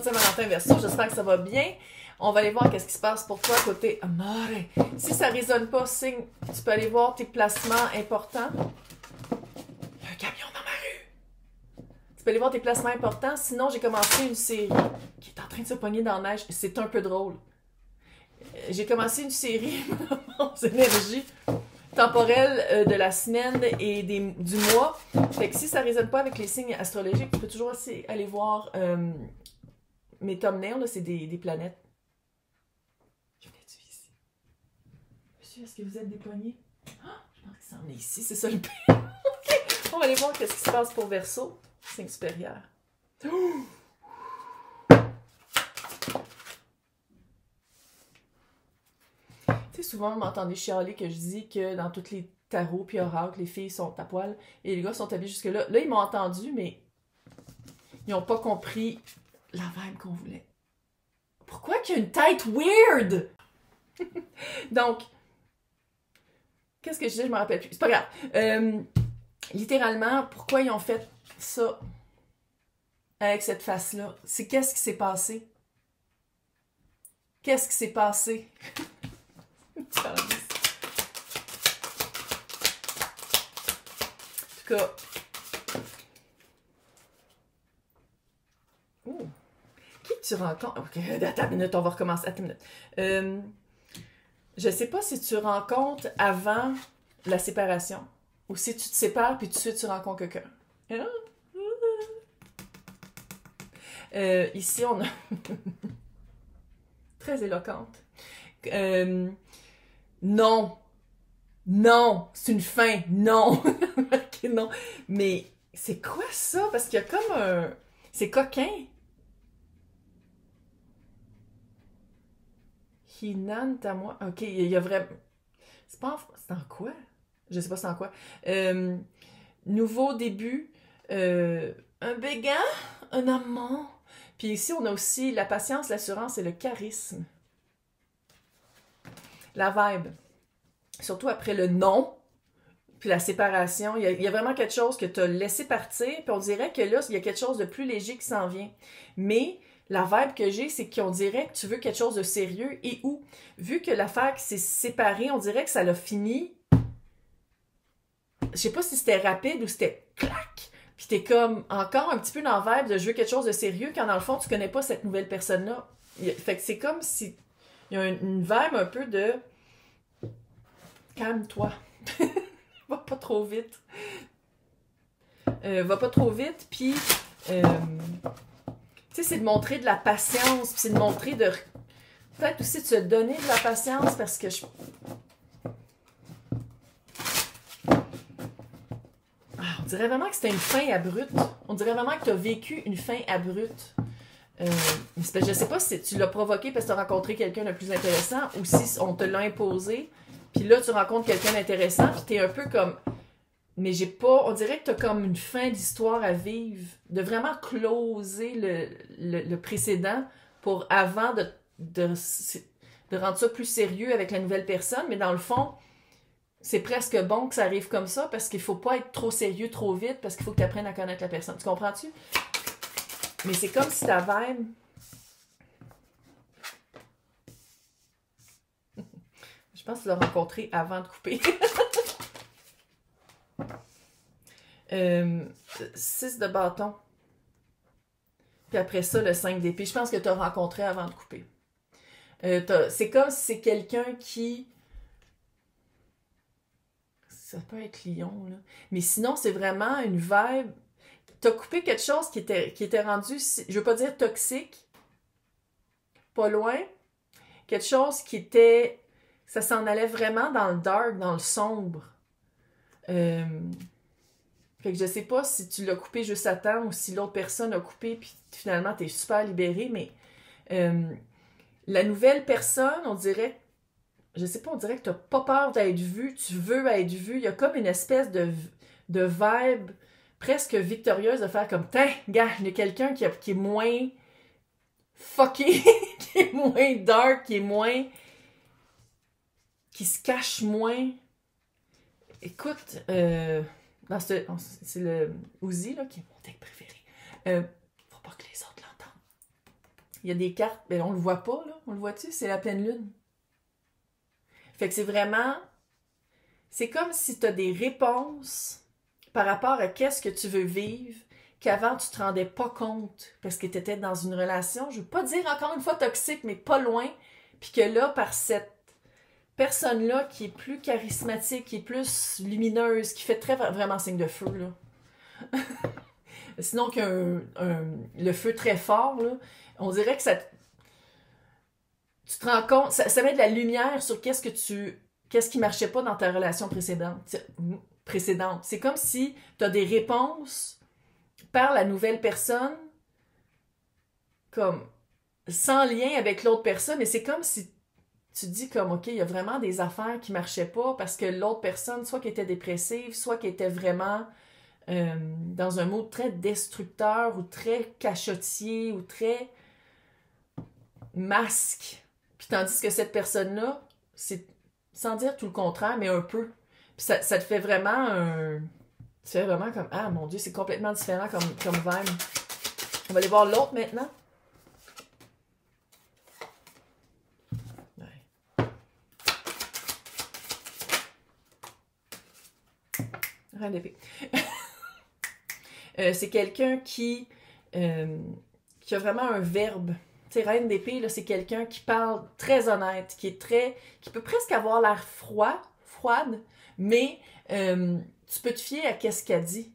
bonne Saint-Valentin Verseau, j'espère que ça va bien. On va aller voir qu'est-ce qui se passe pour toi côté Amore. Si ça ne résonne pas, signe, tu peux aller voir tes placements importants. Il y a un camion dans ma rue. Tu peux aller voir tes placements importants. Sinon, j'ai commencé une série qui est en train de se pogner dans la neige. C'est un peu drôle. J'ai commencé une série aux énergies temporelles de la semaine et du mois. Fait que si ça ne résonne pas avec les signes astrologiques, tu peux toujours aussi aller voir mes thumbnails, c'est des planètes. Je venais-tu ici? Monsieur, est-ce que vous êtes des poignets? Oh, je pense qu'il s'en est ici, c'est ça le pire. Okay. On va aller voir qu'est-ce qui se passe pour Verseau, signe supérieur. Tu sais, souvent, vous m'entendez chialer que je dis que dans tous les tarots puis oracles, les filles sont à poil et les gars sont habillés jusque-là. Là, ils m'ont entendu, mais ils n'ont pas compris la vibe qu'on voulait. Pourquoi qu'il y a une tête weird? Donc, qu'est-ce que je disais? Je me rappelle plus. C'est pas grave. Littéralement, pourquoi ils ont fait ça avec cette face-là? C'est qu'est-ce qui s'est passé? Qu'est-ce qui s'est passé? En tout cas. Ouh. Qui tu rencontres? Ok, attends une minute, on va recommencer. Attends une minute. Je sais pas si tu rencontres avant la séparation ou si tu te sépares puis tout de suite tu rencontres quelqu'un. Ici, on a... Très éloquente. Non. Non. C'est une fin. Non. Ok, non. Mais c'est quoi ça? Parce qu'il y a comme un... C'est coquin. Hinan Tamois. Ok, il y a vraiment... C'est pas en... C'est en quoi? Je sais pas c'est en quoi. Nouveau début. Un béguin. Un amant. Puis ici, on a aussi la patience, l'assurance et le charisme. La vibe. Surtout après le non, puis la séparation. Il y a vraiment quelque chose que tu as laissé partir, puis on dirait que là, il y a quelque chose de plus léger qui s'en vient. Mais la vibe que j'ai, c'est qu'on dirait que tu veux quelque chose de sérieux et où, vu que l'affaire s'est séparée, on dirait que ça l'a fini. Je sais pas si c'était rapide ou c'était clac. Puis t'es comme encore un petit peu dans la vibe de je veux quelque chose de sérieux quand dans le fond tu connais pas cette nouvelle personne-là. Fait que c'est comme si il y a une vibe un peu de calme-toi. Va pas trop vite. Va pas trop vite, puis tu sais, c'est de montrer de la patience, puis c'est de montrer de peut-être aussi de se donner de la patience parce que on dirait vraiment que c'était une fin abrupte. On dirait vraiment que tu as vécu une fin abrupte. Je sais pas si tu l'as provoqué parce que tu as rencontré quelqu'un de plus intéressant ou si on te l'a imposé. Puis là, tu rencontres quelqu'un d'intéressant, puis t'es un peu comme... Mais j'ai pas... On dirait que t'as comme une fin d'histoire à vivre. De vraiment closer le précédent pour avant de rendre ça plus sérieux avec la nouvelle personne. Mais dans le fond... C'est presque bon que ça arrive comme ça parce qu'il faut pas être trop sérieux trop vite parce qu'il faut que tu apprennes à connaître la personne. Tu comprends-tu? Mais c'est comme si ta vibe... Je pense que tu l'as rencontré avant de couper. 6 de bâton. Puis après ça, le 5 d'épée. Je pense que tu as rencontré avant de couper. C'est comme si c'est quelqu'un qui... Ça peut être Lion, là. Mais sinon, c'est vraiment une vibe. T'as coupé quelque chose qui était rendu, je veux pas dire toxique, pas loin. Quelque chose qui était... Ça s'en allait vraiment dans le dark, dans le sombre. Fait que je sais pas si tu l'as coupé juste à temps ou si l'autre personne a coupé puis finalement t'es super libéré, mais la nouvelle personne, on dirait... Je sais pas, on dirait que t'as pas peur d'être vu, tu veux être vu. Il y a comme une espèce de vibe presque victorieuse de faire comme, tiens, gars, il y a quelqu'un qui est moins fucké, qui est moins dark, qui est moins... qui se cache moins. Écoute, c'est le Uzi, là, qui est mon deck préféré. Faut pas que les autres l'entendent. il y a des cartes, mais on le voit pas, là. On le voit-tu? C'est la pleine lune. Fait que c'est vraiment... C'est comme si tu as des réponses par rapport à qu'est-ce que tu veux vivre, qu'avant tu te rendais pas compte parce que tu étais dans une relation, je veux pas dire encore une fois toxique, mais pas loin, puis que là, par cette personne-là qui est plus charismatique, qui est plus lumineuse, qui fait très vraiment signe de feu, là. Sinon le feu très fort, là, on dirait que ça... Tu te rends compte, ça met de la lumière sur qu'est-ce qui marchait pas dans ta relation précédente. C'est comme si tu as des réponses par la nouvelle personne, comme sans lien avec l'autre personne, mais c'est comme si tu dis comme, OK, il y a vraiment des affaires qui marchaient pas parce que l'autre personne, soit qui était dépressive, soit qui était vraiment dans un mode très destructeur ou très cachotier ou très masque. Puis tandis que cette personne-là, c'est sans dire tout le contraire, mais un peu. Puis ça te fait vraiment ça fait vraiment comme, ah mon Dieu, c'est complètement différent comme vibe. On va aller voir l'autre maintenant. Ouais. Reine d'épée. C'est quelqu'un qui a vraiment un verbe. Tu sais, Reine d'épée, là, c'est quelqu'un qui parle très honnête, qui peut presque avoir l'air froide, mais tu peux te fier à qu'est-ce qu'elle dit.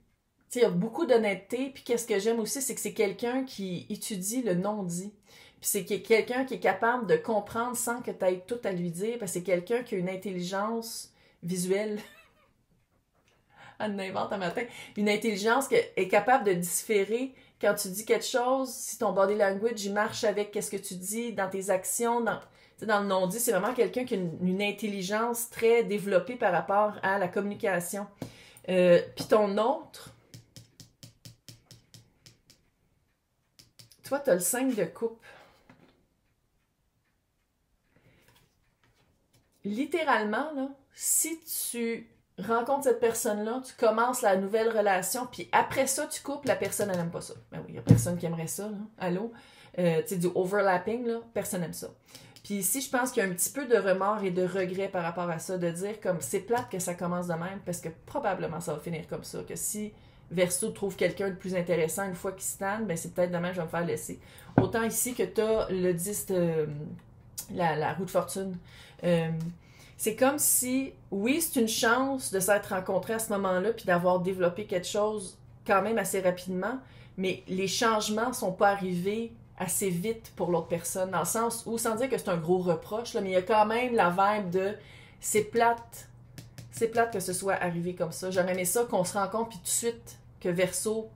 Tu sais, il y a beaucoup d'honnêteté, puis qu'est-ce que j'aime aussi, c'est que c'est quelqu'un qui étudie le non-dit. Puis c'est quelqu'un qui est capable de comprendre sans que tu aies tout à lui dire, parce que c'est quelqu'un qui a une intelligence visuelle. Elle invente un matin. Une intelligence qui est capable de différer quand tu dis quelque chose, si ton body language, il marche avec qu'est-ce que tu dis dans tes actions, dans le non-dit, c'est vraiment quelqu'un qui a une intelligence très développée par rapport à la communication. Puis ton autre, toi, tu as le 5 de coupe. Littéralement, là, si tu rencontres cette personne-là, tu commences la nouvelle relation, puis après ça, tu coupes, la personne, elle n'aime pas ça. Ben oui, il n'y a personne qui aimerait ça, là. Allô? Tu sais, du overlapping, là, personne n'aime ça. Puis ici, je pense qu'il y a un petit peu de remords et de regret par rapport à ça, de dire comme, c'est plate que ça commence de même, parce que probablement ça va finir comme ça, que si Verseau trouve quelqu'un de plus intéressant une fois qu'il se tanne, ben c'est peut-être demain que je vais me faire laisser. Autant ici que tu as le 10 de la roue de fortune. C'est comme si, oui, c'est une chance de s'être rencontrés à ce moment-là puis d'avoir développé quelque chose quand même assez rapidement, mais les changements sont pas arrivés assez vite pour l'autre personne, dans le sens où, sans dire que c'est un gros reproche, là, mais il y a quand même la vibe de c'est plate que ce soit arrivé comme ça. J'aurais aimé ça qu'on se rencontre puis tout de suite que Verseau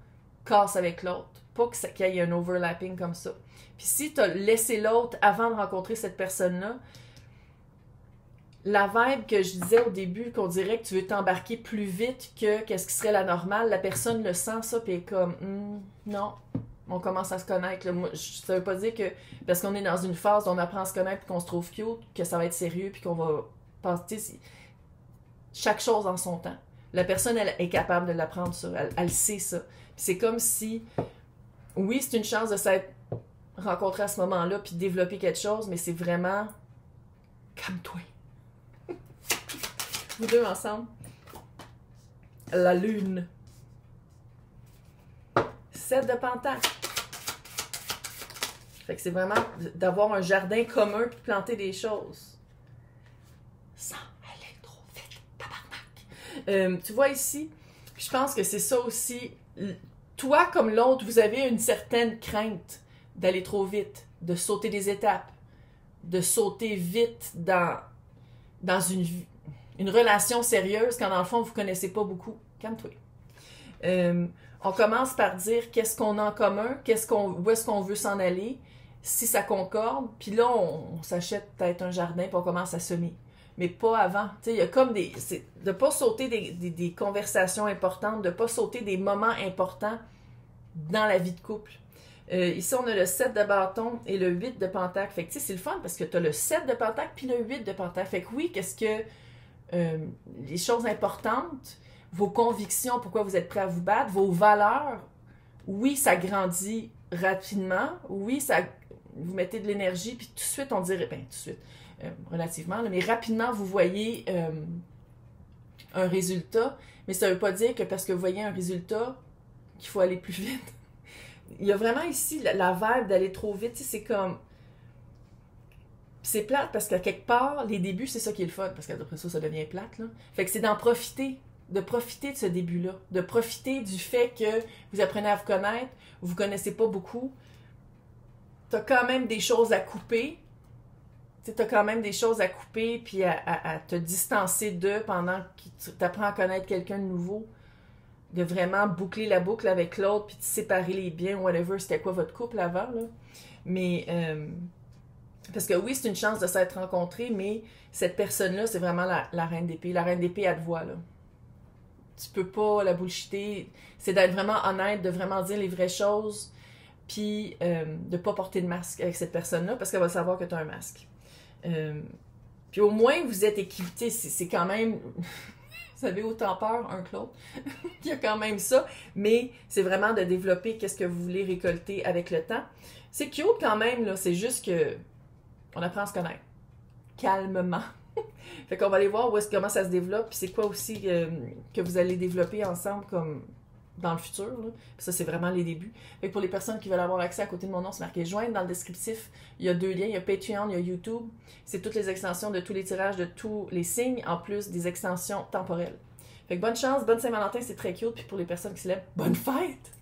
casse avec l'autre, pas qu'il y ait un overlapping comme ça. Puis si tu as laissé l'autre avant de rencontrer cette personne-là, la vibe que je disais au début, qu'on dirait que tu veux t'embarquer plus vite que qu'est-ce qui serait la normale, la personne le sent ça, puis elle est comme non, on commence à se connaître. Là. Moi, ça veut pas dire que parce qu'on est dans une phase où on apprend à se connaître, puis qu'on se trouve cute, que ça va être sérieux, puis qu'on va passer chaque chose en son temps. La personne, elle est capable de l'apprendre ça, elle sait ça. Puis c'est comme si, oui, c'est une chance de s'être rencontré à ce moment-là, puis de développer quelque chose, mais c'est vraiment calme-toi. Vous deux ensemble. La lune. 7 de pentacle. Fait que c'est vraiment d'avoir un jardin commun puis de planter des choses. Sans aller trop vite, tabarnak. Tu vois ici, je pense que c'est ça aussi. Toi comme l'autre, vous avez une certaine crainte d'aller trop vite, de sauter des étapes, de sauter vite dans une relation sérieuse quand dans le fond vous connaissez pas beaucoup. Calme-toi. On commence par dire qu'est-ce qu'on a en commun, où est-ce qu'on veut s'en aller, si ça concorde, puis là on s'achète peut-être un jardin puis on commence à semer. Mais pas avant. Tu sais, il y a comme de pas sauter des conversations importantes, de pas sauter des moments importants dans la vie de couple. Ici, on a le 7 de bâton et le 8 de pentacle. Fait que tu sais, c'est le fun parce que tu as le 7 de pentacle puis le 8 de pentacle. Fait que oui, qu'est-ce que les choses importantes, vos convictions, pourquoi vous êtes prêts à vous battre, vos valeurs, oui, ça grandit rapidement, oui, vous mettez de l'énergie, puis tout de suite, on dirait, ben tout de suite, relativement, là, mais rapidement, vous voyez un résultat, mais ça veut pas dire que parce que vous voyez un résultat, qu'il faut aller plus vite. Il y a vraiment ici la vibe d'aller trop vite, c'est comme... C'est plate parce qu'à quelque part, les débuts, c'est ça qui est le fun, parce qu'après ça, ça devient plate, là. Fait que c'est d'en profiter, de profiter de ce début-là, de profiter du fait que vous apprenez à vous connaître, vous connaissez pas beaucoup, t'as quand même des choses à couper, t'as quand même des choses à couper puis à te distancer d'eux pendant que tu apprends à connaître quelqu'un de nouveau, de vraiment boucler la boucle avec l'autre puis de séparer les biens, whatever, c'était quoi votre couple avant, là. Mais, parce que oui, c'est une chance de s'être rencontrés, mais cette personne-là, c'est vraiment la reine d'épée. La reine d'épée, elle te voit, là. Tu peux pas la bullshiter. C'est d'être vraiment honnête, de vraiment dire les vraies choses, puis de pas porter de masque avec cette personne-là, parce qu'elle va savoir que tu as un masque. Puis au moins, vous êtes équité. C'est quand même... Vous avez autant peur un que l'autre. Il y a quand même ça. Mais c'est vraiment de développer qu'est-ce que vous voulez récolter avec le temps. C'est cute quand même, là. C'est juste que on apprend à se connaître. Calmement. Fait qu'on va aller voir comment ça se développe. Puis c'est quoi aussi que vous allez développer ensemble comme dans le futur. Là. Puis ça, c'est vraiment les débuts. Fait que pour les personnes qui veulent avoir accès, à côté de mon nom, c'est marqué joindre dans le descriptif. Il y a 2 liens. Il y a Patreon, il y a YouTube. C'est toutes les extensions de tous les tirages de tous les signes, en plus des extensions temporelles. Fait que bonne chance, bonne Saint-Valentin, c'est très cute. Puis pour les personnes qui se lèvent, bonne fête!